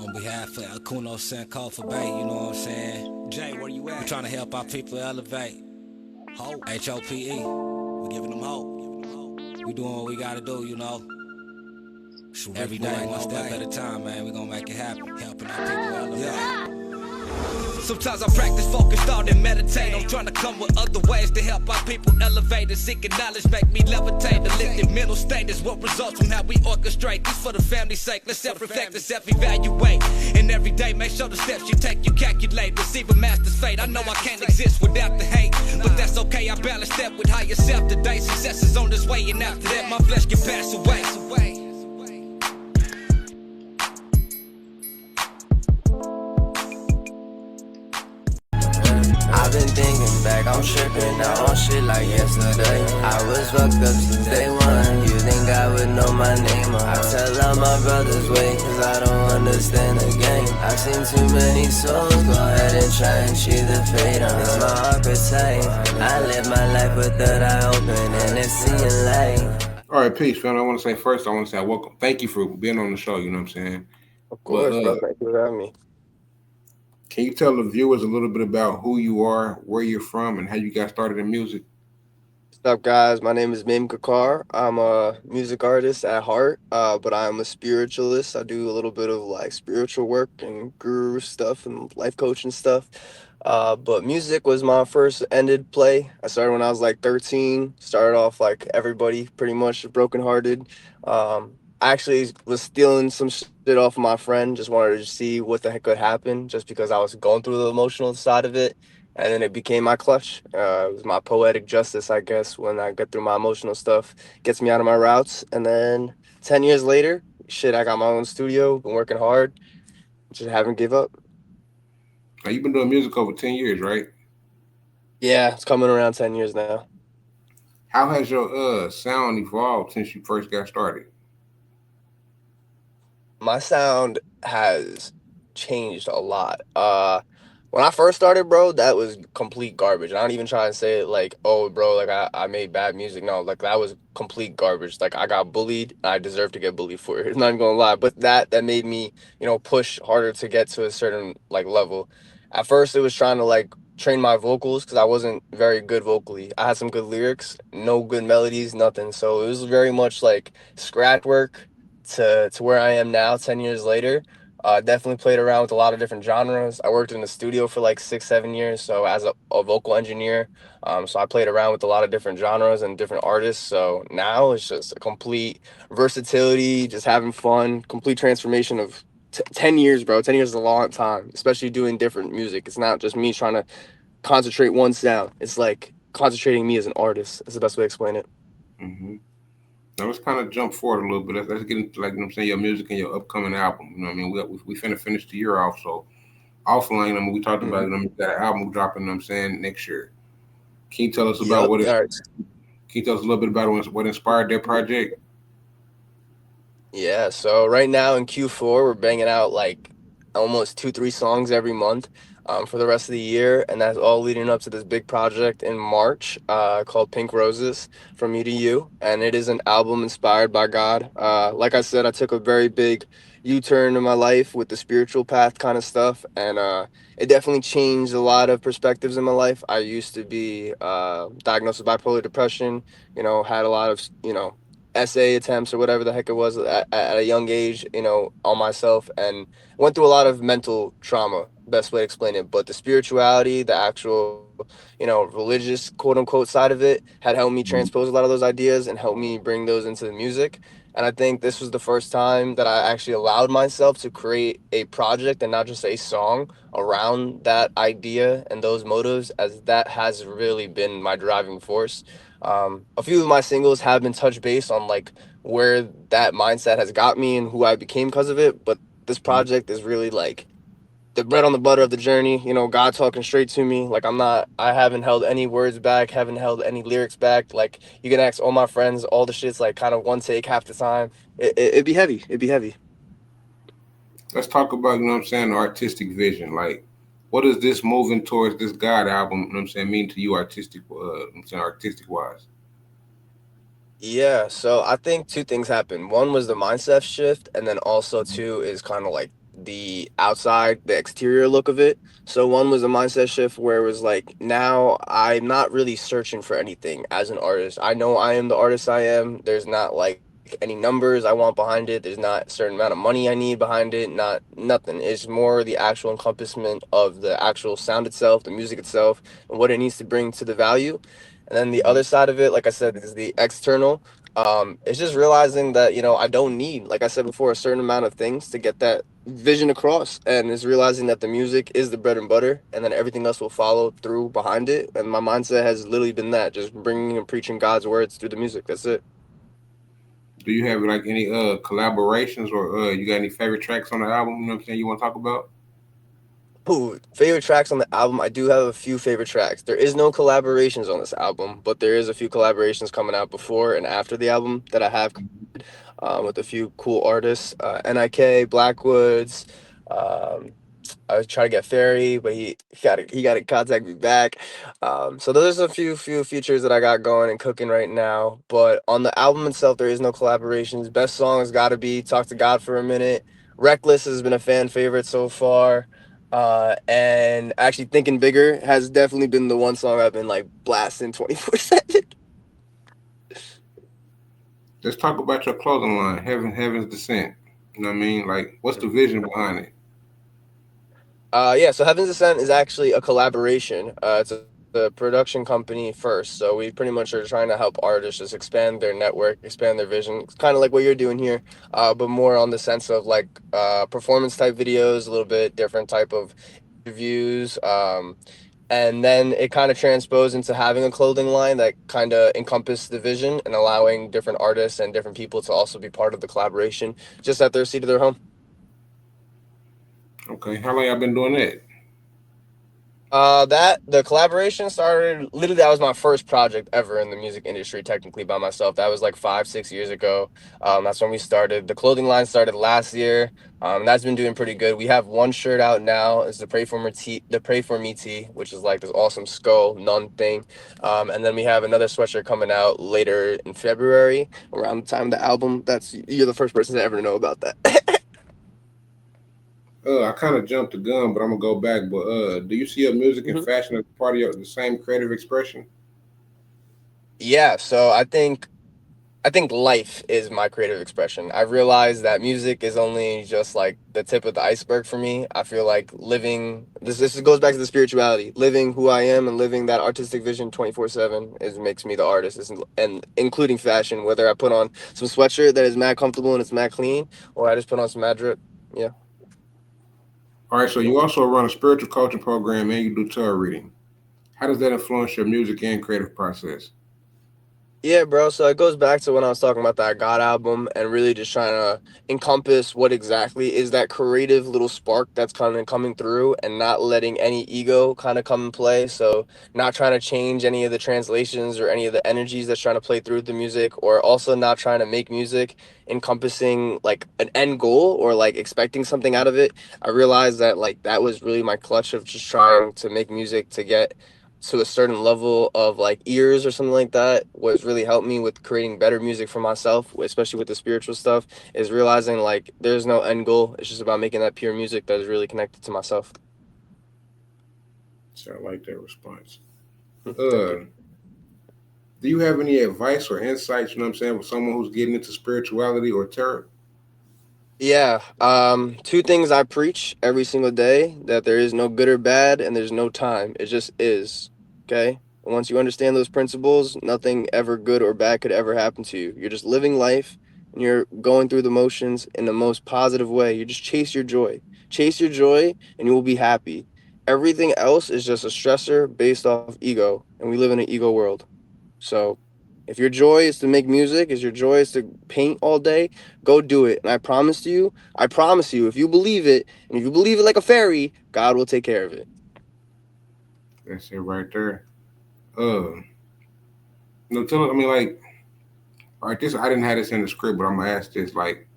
On behalf of Akuno Senko for Bay, you know what I'm saying? Jay, where you at? We trying to help our people elevate. Hope. HOPE. We giving them hope. We doing what we gotta do, you know. Every day, one step at a time, man. We gonna make it happen. Helping our people elevate. Yeah. Sometimes I practice focus, thought, and meditate. I'm trying to come with other ways to help our people elevate and seeking knowledge, make me levitate. The lifted mental state is what results from how we orchestrate. This for the family's sake. Let's self-reflect and self-evaluate. And every day, make sure the steps you take, you calculate. Receive a master's fate. I know I can't exist without the hate, but that's okay. I balance that with higher self today. Success is on this way, and after that, my flesh can pass away. I've been thinking back, I'm tripping out on shit like yesterday. I was fucked up since day one. You think I would know my name? I tell all my brothers wait, cause I don't understand the game. I've seen too many souls, go ahead and try and cheat the fate on. It's my archetype. I live my life with that eye open and it's seeing light. All right, peace, fam. I want to say first, I want to say welcome. Thank you for being on the show, you know what I'm saying? Of course, bro. Thank you for having me. Can you tell the viewers a little bit about who you are, where you're from, and how you got started in music? What's up, guys? My name is Mavin Kakkar. I'm a music artist at heart, but I'm a spiritualist. I do a little bit of like spiritual work and guru stuff and life coaching stuff. But music was my first ended play. I started when I was like 13. Started off like everybody, pretty much brokenhearted. I actually was stealing some shit off of my friend. Just wanted to see what the heck could happen, just because I was going through the emotional side of it. And then it became my clutch. It was my poetic justice, I guess, when I get through my emotional stuff, gets me out of my routes. And then 10 years later, shit, I got my own studio, been working hard, just haven't give up. Now, you've been doing music over 10 years, right? Yeah, it's coming around 10 years now. How has your sound evolved since you first got started? My sound has changed a lot. When I first started, bro, that was complete garbage. I don't even try and say it like, oh, bro, like I made bad music. No, like that was complete garbage. Like I got bullied. I deserve to get bullied for it. I'm not even gonna lie. But that made me, push harder to get to a certain like level. At first, it was trying to like train my vocals because I wasn't very good vocally. I had some good lyrics, no good melodies, nothing. So it was very much like scratch work to where I am now, 10 years later. Definitely played around with a lot of different genres. I worked in the studio for like 6, 7 years. So as a vocal engineer, so I played around with a lot of different genres and different artists. So now it's just a complete versatility, just having fun, complete transformation of 10 years, bro. 10 years is a long time, especially doing different music. It's not just me trying to concentrate one sound. It's like concentrating me as an artist. That's the best way to explain it. Mm-hmm. Now let's kind of jump forward a little bit. Let's get into, like, you know what I'm saying, your music and your upcoming album. You know what I mean? We finna finish the year off, so offline, I mean, we talked about it. I mean, you got an album dropping, you know what I'm saying, next year. Can you tell us about what it? All right. Can you tell us a little bit about what inspired that project? Yeah, so right now in Q4, we're banging out like almost 2, 3 songs every month for the rest of the year, and that's all leading up to this big project in March called Pink Roses From Me to You, and it is an album inspired by God. Like I said, I took a very big U-turn in my life with the spiritual path kind of stuff, and it definitely changed a lot of perspectives in my life. I used to be diagnosed with bipolar depression, had a lot of, essay attempts or whatever the heck it was at a young age, on myself, and went through a lot of mental trauma, best way to explain it. But the spirituality, the actual, religious quote unquote side of it had helped me transpose a lot of those ideas and helped me bring those into the music. And I think this was the first time that I actually allowed myself to create a project and not just a song around that idea and those motives, as that has really been my driving force. A few of my singles have been touch base on like where that mindset has got me and who I became because of it. But this project is really like the bread on the butter of the journey, God talking straight to me. Like I haven't held any words back, haven't held any lyrics back. Like you can ask all my friends, all the shit's like kind of one take half the time. It'd be heavy. It'd be heavy. Let's talk about, you know what I'm saying, the artistic vision. Like, what does this moving towards this God album, you know what I'm saying, mean to you artistic wise? Yeah, so I think two things happened. One was the mindset shift, and then also two is kind of like the outside, the exterior look of it. So one was a mindset shift where it was like, now I'm not really searching for anything as an artist. I know I am the artist I am. There's not like any numbers I want behind it. There's not a certain amount of money I need behind it. Not nothing. It's more the actual encompassment of the actual sound itself, the music itself, and what it needs to bring to the value. And then the other side of it, like I said, is the external. It's just realizing that, I don't need, like I said before, a certain amount of things to get that vision across, and it's realizing that the music is the bread and butter, and then everything else will follow through behind it. And my mindset has literally been that, just bringing and preaching God's words through the music. That's it. Do you have like any collaborations or you got any favorite tracks on the album? You know what I'm saying? You want to talk about? Ooh, favorite tracks on the album. I do have a few favorite tracks. There is no collaborations on this album, but there is a few collaborations coming out before and after the album that I have, with a few cool artists. NIK, Blackwoods. Um, I was trying to get Ferry, but he got to contact me back. So there's a few features that I got going and cooking right now. But on the album itself, there is no collaborations. Best song has got to be "Talk to God for a Minute." "Reckless" has been a fan favorite so far. And actually, "Thinking Bigger" has definitely been the one song I've been like blasting 24/7. Let's talk about your clothing line, Heaven's Descent. You know what I mean? Like, what's the vision behind it? Yeah, so Heaven's Descent is actually a collaboration. It's a production company first. So we pretty much are trying to help artists just expand their network, expand their vision. It's kind of like what you're doing here, but more on the sense of like performance type videos, a little bit different type of interviews. And then it kind of transposed into having a clothing line that kind of encompassed the vision and allowing different artists and different people to also be part of the collaboration just at their seat of their home. Okay, how long y'all been doing that? That the collaboration started literally, that was my first project ever in the music industry, technically by myself. That was like 5, 6 years ago. That's when we started. The clothing line started last year. That's been doing pretty good. We have one shirt out now. It's the Pray for Me tee, which is like this awesome skull nun thing. And then we have another sweatshirt coming out later in February, around the time of the album. You're the first person to ever know about that. I kind of jumped the gun, but I'm gonna go back. But do you see your music and Mhm. fashion as part of the same creative expression? Yeah, so I think life is my creative expression. I realize that music is only just like the tip of the iceberg for me. I feel like living this goes back to the spirituality. Living who I am and living that artistic vision 24/7 is makes me the artist. And including fashion, whether I put on some sweatshirt that is mad comfortable and it's mad clean, or I just put on some mad drip. Yeah. All right, so you also run a spiritual coaching program and you do tarot reading. How does that influence your music and creative process? Yeah, bro. So it goes back to when I was talking about that God album and really just trying to encompass what exactly is that creative little spark that's kind of coming through and not letting any ego kind of come and play. So not trying to change any of the translations or any of the energies that's trying to play through the music, or also not trying to make music encompassing like an end goal or like expecting something out of it. I realized that like that was really my clutch of just trying to make music to get to a certain level of like ears or something like that. What's really helped me with creating better music for myself, especially with the spiritual stuff, is realizing like there's no end goal. It's just about making that pure music that is really connected to myself. So I like that response. Thank you. Uh, do you have any advice or insights? You know what I'm saying, for someone who's getting into spirituality or tarot? Yeah. Two things I preach every single day: that there is no good or bad, and there's no time. It just is. Okay. And once you understand those principles, nothing ever good or bad could ever happen to you. You're just living life and you're going through the motions in the most positive way. You just chase your joy. Chase your joy and you will be happy. Everything else is just a stressor based off ego, and we live in an ego world. So if your joy is to make music, is your joy is to paint all day, go do it. And I promise you, if you believe it, and if you believe it like a fairy, God will take care of it. That's it right there. Uh, no, tell. I mean, like, all right, this I didn't have this in the script, but I'm gonna ask this. Like,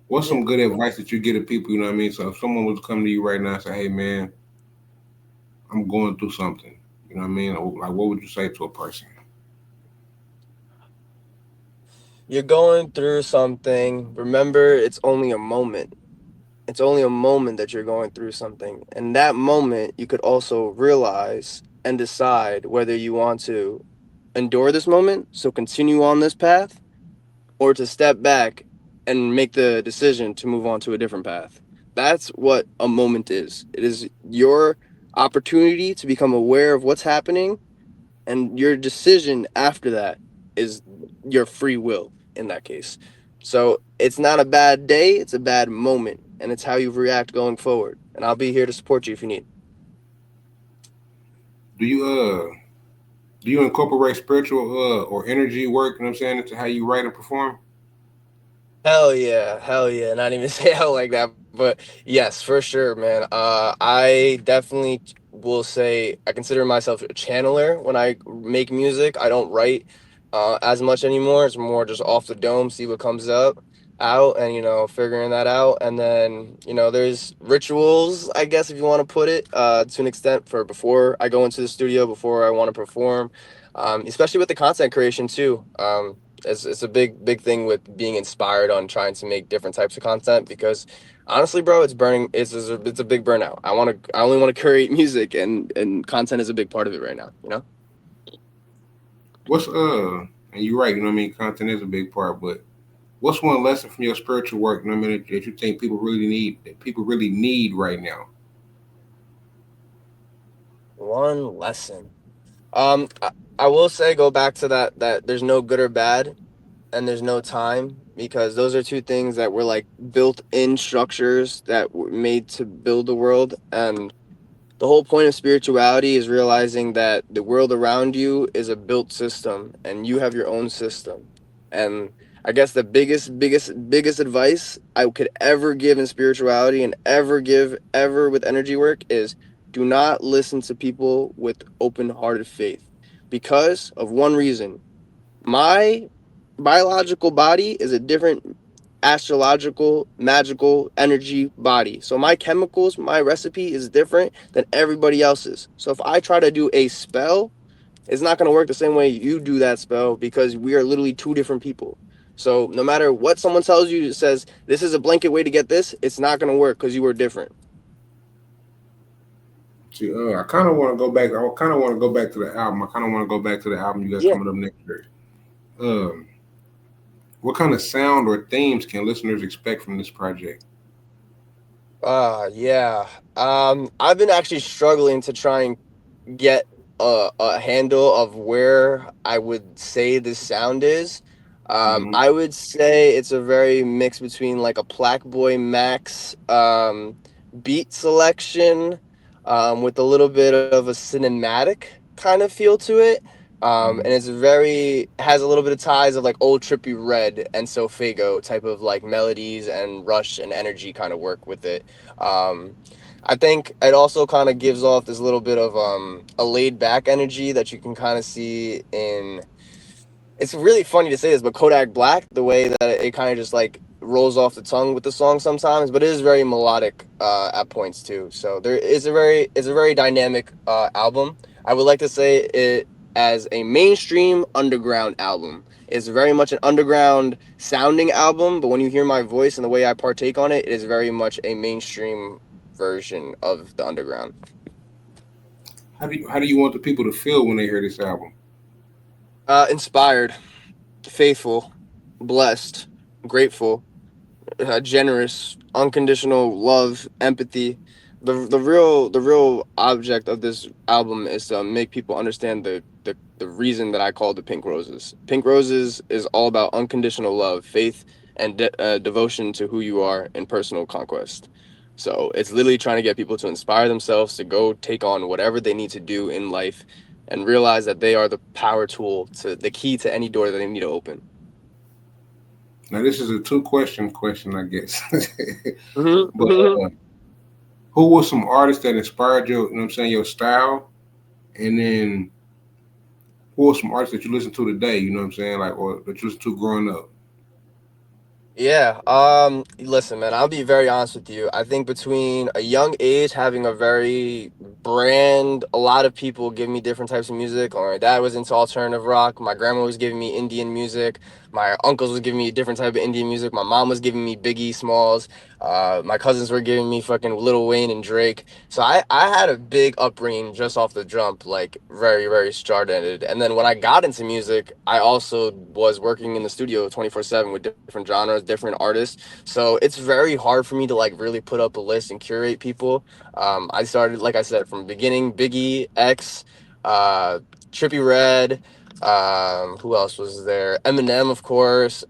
what's Yeah. some good advice that you give to people? You know what I mean? So if someone was to come to you right now and say, "Hey, man, I'm going through something," you know what I mean? Like, what would you say to a person? You're going through something. Remember, it's only a moment. It's only a moment that you're going through something. And that moment, you could also realize and decide whether you want to endure this moment, so continue on this path, or to step back and make the decision to move on to a different path. That's what a moment is. It is your opportunity to become aware of what's happening, and your decision after that is your free will in that case. So it's not a bad day, it's a bad moment, and it's how you react going forward. And I'll be here to support you if you need. Do you do you incorporate spiritual or energy work, you know what I'm saying, into how you write and perform? Hell yeah, hell yeah. Not even say hell like that, but yes, for sure, man. I definitely will say I consider myself a channeler when I make music. I don't write as much anymore. It's more just off the dome, see what comes up out, and figuring that out. And then there's rituals, I guess, if you want to put it to an extent, for before I go into the studio, before I want to perform, especially with the content creation too. It's a big thing with being inspired on trying to make different types of content, because honestly, bro, it's burning. It's a big burnout. I only want to create music, and content is a big part of it right now. What's and you're right, you know what I mean, content is a big part, but what's one lesson from your spiritual work, you know what I mean, that you think people really need right now? One lesson. I will say, go back to that there's no good or bad, and there's no time, because those are two things that were like built in structures that were made to build the world. And the whole point of spirituality is realizing that the world around you is a built system, and you have your own system. And I guess the biggest advice I could ever give in spirituality, and ever give ever with energy work, is do not listen to people with open-hearted faith, because of one reason. My biological body is a different astrological, magical energy body. So my chemicals, my recipe is different than everybody else's. So if I try to do a spell, it's not going to work the same way you do that spell, because we are literally two different people. So no matter what someone tells you, it says this is a blanket way to get this, it's not going to work because you were different. See, I kind of want to go back. I kind of want to go back to the album. I kind of want to go back to the album you got Yeah. coming up next year. Um, what kind of sound or themes can listeners expect from this project? Yeah. I've been actually struggling to try and get a handle of where I would say this sound is. Hmm. I would say it's a very mix between like a Black Boy Max beat selection, with a little bit of a cinematic kind of feel to it. And it's very has a little bit of ties of like old Trippy Red and Sofago type of like melodies and rush and energy kind of work with it. Um, I think it also kind of gives off this little bit of a laid back energy that you can kind of see in. It's really funny to say this, but Kodak Black, the way that it kind of just like rolls off the tongue with the song sometimes, but it is very melodic at points too. So there is it's a very dynamic album. I would like to say it as a mainstream underground album. It's very much an underground sounding album, but when you hear my voice and the way I partake on it, it is very much a mainstream version of the underground. How do you want the people to feel when they hear this album? Inspired, faithful, blessed, grateful, generous, unconditional love, empathy. The real object of this album is to make people understand the reason that I called it Pink Roses. Pink Roses is all about unconditional love, faith, and devotion to who you are in personal conquest. So it's literally trying to get people to inspire themselves to go take on whatever they need to do in life, and realize that they are the power tool, to the key to any door that they need to open. Now, this is a two question, I guess. But Hmm. who was some artists that inspired you? You know what I'm saying, your style, and then who are some artists that you listen to today? You know what I'm saying, like, or that you listen to growing up? Yeah. Listen, man, I'll be very honest with you. I think between a young age, having a very brand, a lot of people give me different types of music. Or my dad was into alternative rock. My grandma was giving me Indian music. My uncles was giving me a different type of Indian music. My mom was giving me Biggie Smalls. My cousins were giving me fucking Lil Wayne and Drake. So I had a big upbringing just off the jump, like very, very start-ended. And then when I got into music, I also was working in the studio 24/7 with different genres, different artists. So it's very hard for me to like really put up a list and curate people. I started, like I said, from the beginning, Biggie, X, uh, Trippy Red, who else was there? Eminem, of course.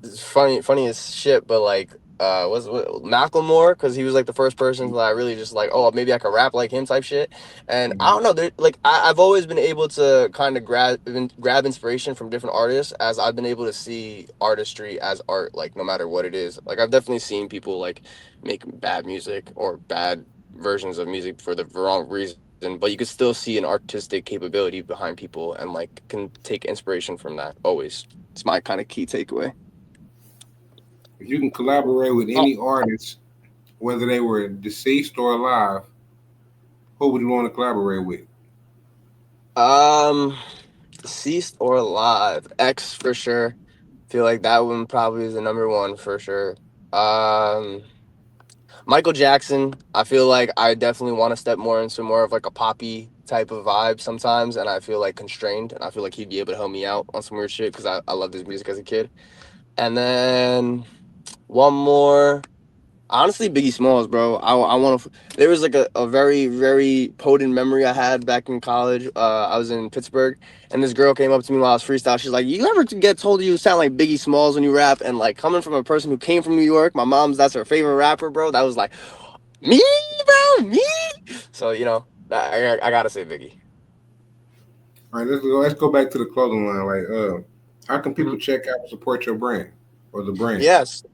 It's funny as shit, but like, was Macklemore, because he was like the first person that I really just like, oh, maybe I could rap like him type shit. And I don't know, like I've always been able to kind of grab inspiration from different artists, as I've been able to see artistry as art, like no matter what it is. Like I've definitely seen people like make bad music or bad versions of music for the wrong reason, but you could still see an artistic capability behind people and like can take inspiration from that always. It's my kind of key takeaway. If you can collaborate with Oh, any artist, whether they were deceased or alive, who would you want to collaborate with? um, deceased or alive? X for sure. Feel like that one probably is the number one for sure. Um, Michael Jackson. I feel like I definitely want to step more into more of like a poppy type of vibe sometimes, and I feel like constrained, and I feel like he'd be able to help me out on some weird shit because I loved his music as a kid. And then one more. Honestly, Biggie Smalls, bro. I want to. There was like a very, very potent memory I had back in college. I was in Pittsburgh, and this girl came up to me while I was freestyle. She's like, "You ever get told you sound like Biggie Smalls when you rap?" And like coming from a person who came from New York, my mom's that's her favorite rapper, bro. That was like me, bro, me. So I gotta say Biggie. All right, let's go back to the clothing line. Like, how can Mhm. people check out and support your brand or the brands? Yes.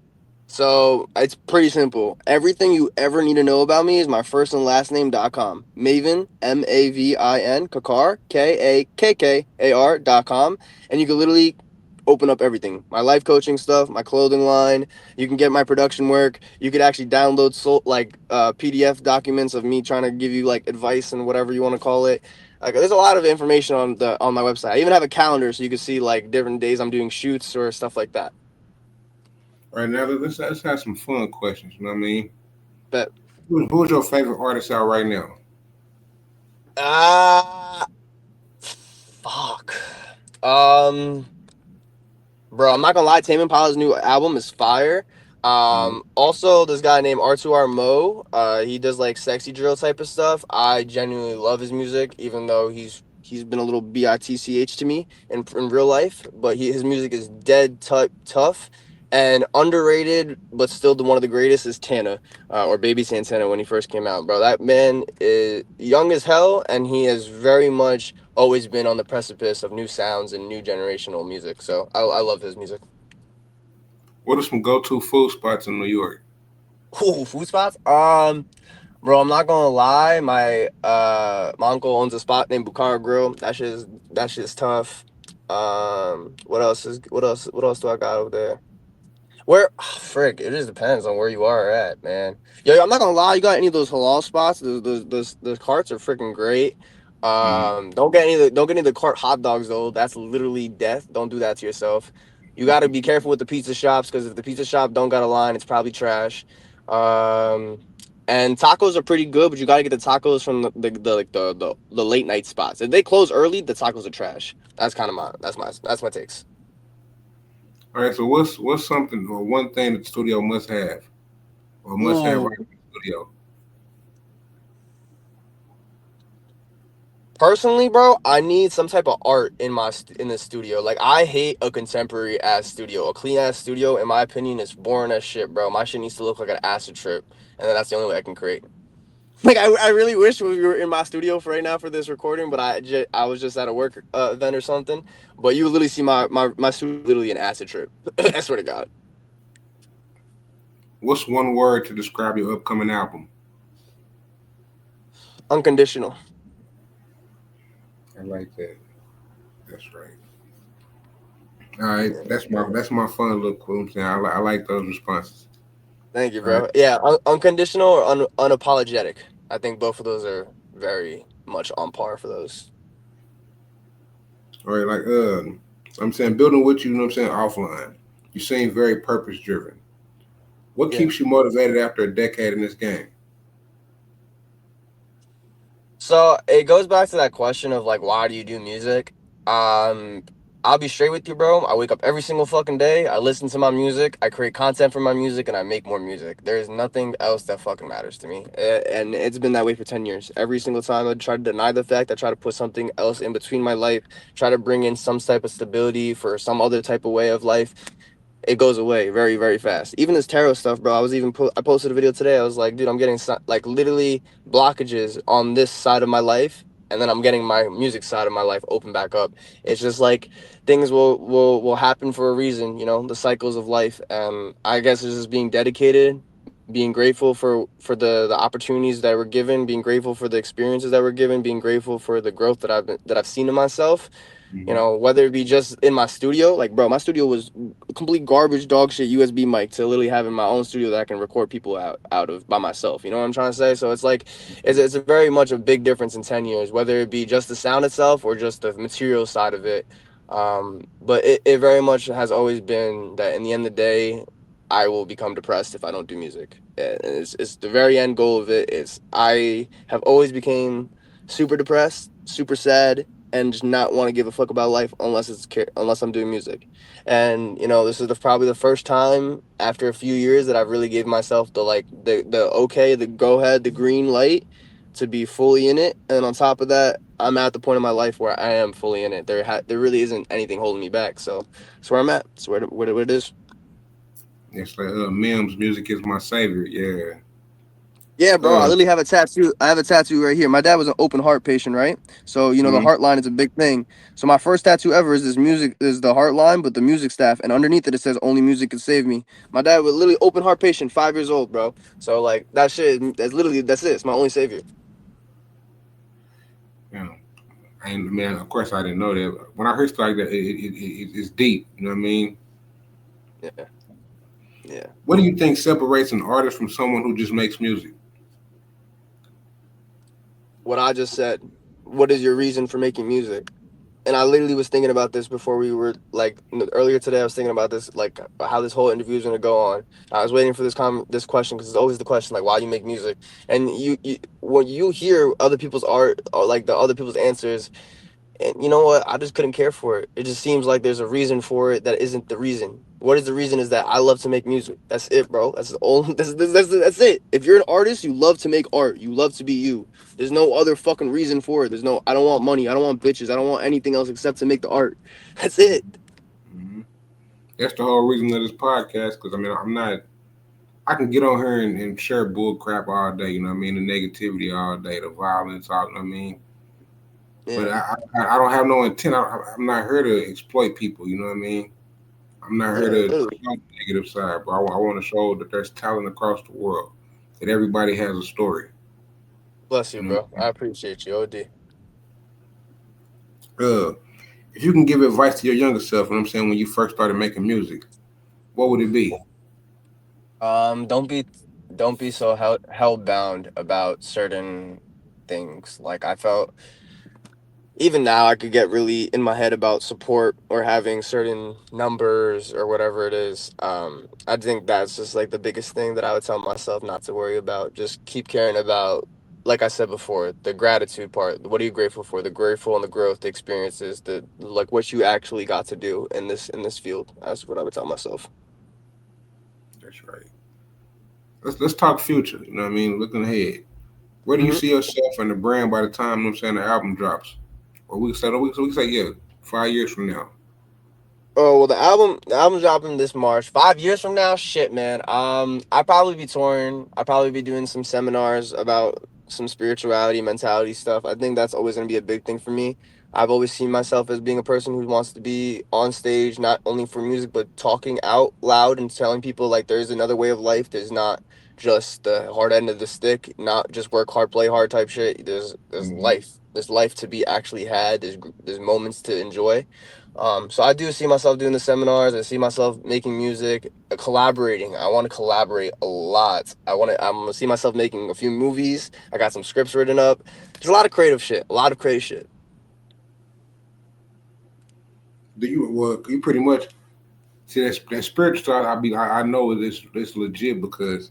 So it's pretty simple. Everything you ever need to know about me is my first and last name.com. Mavin, Mavin, Kakkar, Kakkar.com. And you can literally open up everything. My life coaching stuff, my clothing line. You can get my production work. You could actually download PDF documents of me trying to give you like advice and whatever you want to call it. Like there's a lot of information on my website. I even have a calendar so you can see like different days I'm doing shoots or stuff like that. All right, now let's have some fun questions. You know what I mean? But Who's your favorite artist out right now? ah fuck. Um, Bro, I'm not gonna lie, Tame Impala's new album is fire. Mhm. Also this guy named R2R Mo, he does like sexy drill type of stuff. I genuinely love his music, even though he's been a little bitch to me in real life. But his music is dead tough and underrated, but still one of the greatest is Tana, or Baby Santana when he first came out. Bro, that man is young as hell, and he is very much always been on the precipice of new sounds and new generational music. So I love his music. What are some go-to food spots in New York? Ooh, food spots. Bro, I'm not gonna lie. My uncle owns a spot named Bukhara Grill. That shit's tough. What else do I got over there? Where, frick, it just depends on where you are at, man. Yo, I'm not gonna lie, you got any of those halal spots? Those carts are freaking great. Mhm. Don't get any of the cart hot dogs though. That's literally death. Don't do that to yourself. You got to be careful with the pizza shops because if the pizza shop don't got a line, it's probably trash. Um, and tacos are pretty good, but you got to get the tacos from the late night spots. If they close early, the tacos are trash. That's kind of my takes. All right, so what's something or one thing that the studio must have or must have right Ooh. in the studio? Personally, bro, I need some type of art in the studio. Like I hate a contemporary ass studio. A clean ass studio, in my opinion, is boring as shit, bro. My shit needs to look like an acid trip, and then that's the only way I can create. Like I really wish we were in my studio for right now for this recording, but I was just at a work event or something. But you literally see my studio literally an acid trip. I swear to God, What's one word to describe your upcoming album? unconditional. I like that. That's right. All right, Yeah. that's my fun little clue. I'm saying I like those responses. Thank you, All right, bro. Yeah, unconditional or unapologetic. I think both of those are very much on par for those. all right. Like I'm saying building with you, you know what I'm saying, offline. You seem very purpose driven. What Yeah. keeps you motivated after a decade in this game? So it goes back to that question of like, why do you do music? Um, I'll be straight with you, bro. I wake up every single fucking day. I listen to my music. I create content for my music, and I make more music. There is nothing else that fucking matters to me, and it's been that way for 10 years. Every single time I try to deny the fact, I try to put something else in between my life, try to bring in some type of stability for some other type of way of life. It goes away very very fast. Even this tarot stuff, bro. I posted a video today. I was like, dude, I'm getting like literally blockages on this side of my life, and then I'm getting my music side of my life open back up. It's just like things will happen for a reason, the cycles of life. I guess it's just being dedicated, being grateful for the opportunities that were given, being grateful for the experiences that were given, being grateful for the growth that I've seen in myself. Mm-hmm. Whether it be just in my studio, like, bro, my studio was complete garbage, dog shit USB mic to literally having my own studio that I can record people out of by myself. You know what I'm trying to say? So it's like, it's a very much a big difference in 10 years, whether it be just the sound itself or just the material side of it. But it very much has always been that in the end of the day, I will become depressed if I don't do music. It's the very end goal of it is I have always became super depressed, super sad, and just not want to give a fuck about life unless I'm doing music. And this is probably the first time after a few years that I've really gave myself the okay, the go ahead, the green light to be fully in it. And on top of that, I'm at the point in my life where I am fully in it. There really isn't anything holding me back. So that's where I'm at. It's where it is. It's like Mims, music is my savior. Yeah. Yeah, bro. I Uh, literally have a tattoo. I have a tattoo right here. My dad was an open heart patient, right? So the mhm. heart line is a big thing. So my first tattoo ever is this music is the heart line, but the music staff, and underneath it says only music can save me. My dad was literally open heart patient, 5 years old, bro. So like that shit, that's it. It's my only savior. Yeah. And man, of course I didn't know that. When I heard stuff like that, it's deep. You know what I mean? Yeah, yeah. What do you think separates an artist from someone who just makes music? What I just said. What is your reason for making music? And I literally was thinking about this before we were like earlier today. I was thinking about this, like how this whole interview is gonna go on. I was waiting for this question because it's always the question like, why do you make music? And you when you hear other people's art or like the other people's answers, and you know what? I just couldn't care for it. It just seems like there's a reason for it that isn't the reason. What is the reason? Is that I love to make music. That's it, bro. That's the only. That's it. If you're an artist, you love to make art. You love to be you. There's no other fucking reason for it. There's no. I don't want money. I don't want bitches. I don't want anything else except to make the art. That's it. Hmm. That's the whole reason of this podcast. Because I mean, I'm not. I can get on here and share bull crap all day. You know what I mean? The negativity all day, the violence. All you know what I mean. But Yeah. I don't have no intent. I'm not here to exploit people. You know what I mean? I'm not here Yeah. to Literally. show the negative side, but I want to show that there's talent across the world. That everybody has a story. Bless you, You know. bro. I appreciate you. Od. Uh, if you can give advice to your younger self, what I'm saying when you first started making music, what would it be? Don't be so hell bound about certain things. Like I felt even now I could get really in my head about support or having certain numbers or whatever it is. I think that's just like the biggest thing that I would tell myself not to worry about. Just keep caring about, like I said before, the gratitude part. What are you grateful for? The grateful and the growth, the experiences, the like what you actually got to do in this field. That's what I would tell myself. That's right. Let's talk future. You know what I mean? Looking ahead. Where do you Mm-hmm. see yourself and the brand by the time you know what I'm saying the album drops? Or we can say yeah, 5 years from now. Oh well, the album's dropping this March. 5 years from now, shit, man. I'd probably be touring. I'd probably be doing some seminars about some spirituality, mentality stuff. I think that's always gonna be a big thing for me. I've always seen myself as being a person who wants to be on stage, not only for music, but talking out loud and telling people like there's another way of life. There's not just the hard end of the stick, not just work hard, play hard type shit. There's Hmm. life. There's life to be actually had. There's moments to enjoy. So I do see myself doing the seminars. I see myself making music, collaborating. I want to collaborate a lot. I'm gonna see myself making a few movies. I got some scripts written up. There's a lot of creative shit. A lot of creative shit. Do you? Well, you pretty much see that spiritual stuff. I know this legit because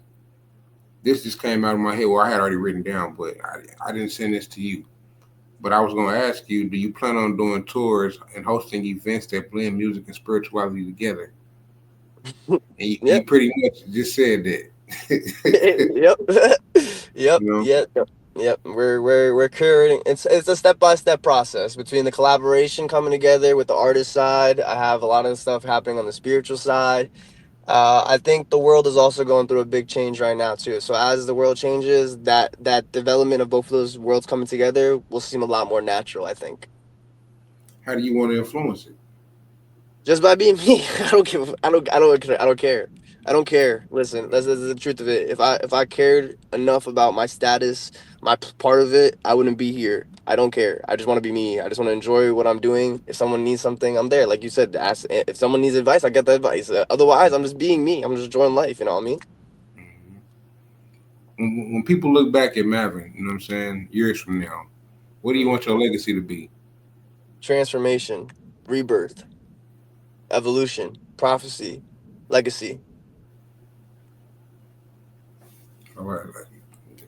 this just came out of my head. Well, I had already written down, but I didn't send this to you. But I was going to ask you, do you plan on doing tours and hosting events that blend music and spirituality together? And you Yep. pretty much just said that. Yep. Yep. You know, Yep. Yep. Yep. We're curating. It's a step-by-step process between the collaboration coming together with the artist side. I have a lot of stuff happening on the spiritual side. I think the world is also going through a big change right now too. So as the world changes, that development of both of those worlds coming together will seem a lot more natural, I think. how do you want to influence it? Just by being me. I don't give. I don't care. I don't care. Listen, that's the truth of it. If I cared enough about my status, part of it, I wouldn't be here. I don't care. I just want to be me. I just want to enjoy what I'm doing. If someone needs something, I'm there. Like you said, ask. If someone needs advice, I get the advice. Otherwise, I'm just being me. I'm just enjoying life. You know what I mean? Mhm. When people look back at Mavin, you know what I'm saying, years from now, what do you Mm. want your legacy to be? Transformation, rebirth, evolution, prophecy, legacy. All right,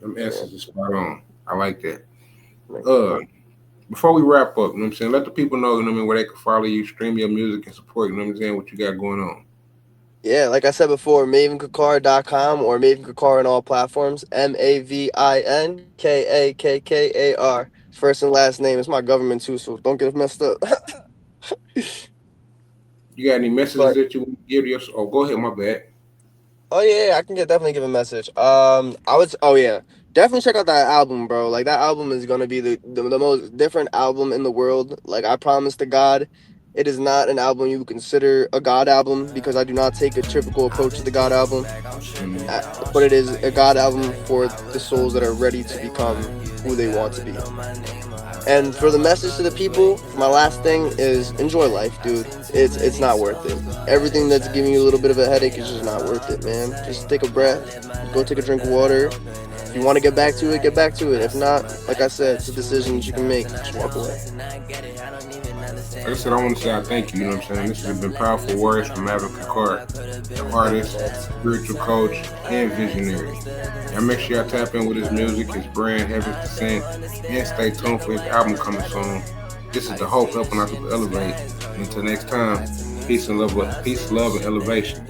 them Yeah. answers is spot on. I like that. Like, Uh, Before we wrap up, you know what I'm saying, let the people know, you know what I mean, where they can follow you, stream your music, and support, you know what I'm saying, what you got going on. yeah, like I said before, MavinKakkar.com or Mavin Kakkar on all platforms. MavinKakkar. First and last name. It's my government too, so don't get it messed up. You got any messages But that you want to give to your? Oh, go ahead. My bad. oh yeah, I can definitely give a message. I would. Oh yeah, definitely check out that album, bro. Like that album is gonna be the most different album in the world. Like I promise to God, it is not an album you would consider a God album because I do not take a typical approach to the God album. Mhm. uh, but it is a God album for the souls that are ready to become who they want to be. And for the message to the people, my last thing is enjoy life, dude. It's not worth it. Everything that's giving you a little bit of a headache is just not worth it, man. Just take a breath, go take a drink of water. If you want to get back to it, get back to it. If not, like I said, it's a decision that you can make. Just walk away. Like I said, I want to say I thank you. You know what I'm saying? This has been powerful words from Mavin Kakkar, an Thank you, artist, man. spiritual coach, and visionary. Y'all make sure y'all tap in with his music, his brand, Heaven's Descent, and stay tuned for his album coming soon. This is the Hope helping our people elevate. And until next time, peace and love, and elevation.